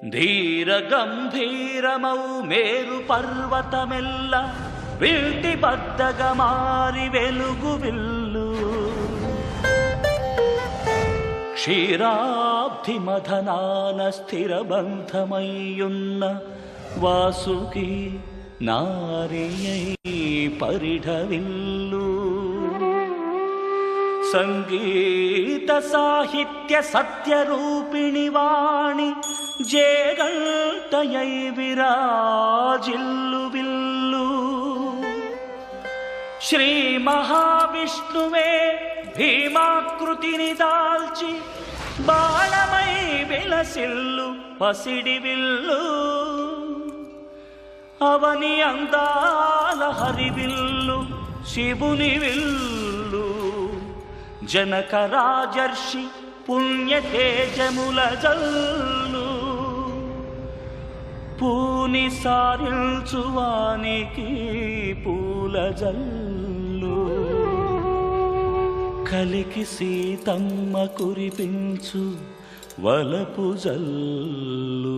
ధీర గంభీరమౌ మేరు పర్వతమెల్ల విల్టి బద్దగా మారి వెలుగు విల్లు క్షీరాబ్ధి మథనాన స్థిరబంధమయ్యున్న వాసుకి నారియై పరిఢవిల్లు సంగీత సాహిత్య సత్యరూపిణి వాణి జేగంటయై విరాజిల్లు విల్లు శ్రీ మహావిష్ణువే భీమాకృతిని దాల్చి బాణమై విలసిల్లు పసిడి విల్లు అవని అందాల హరివిల్లు శివుని విల్లు జనక రాజర్షి పుణ్యతేజముల జల్లు పూని సారించువానికి పూల జల్లు కలికి సీతమ్మ కురిపించు వలపు జల్లు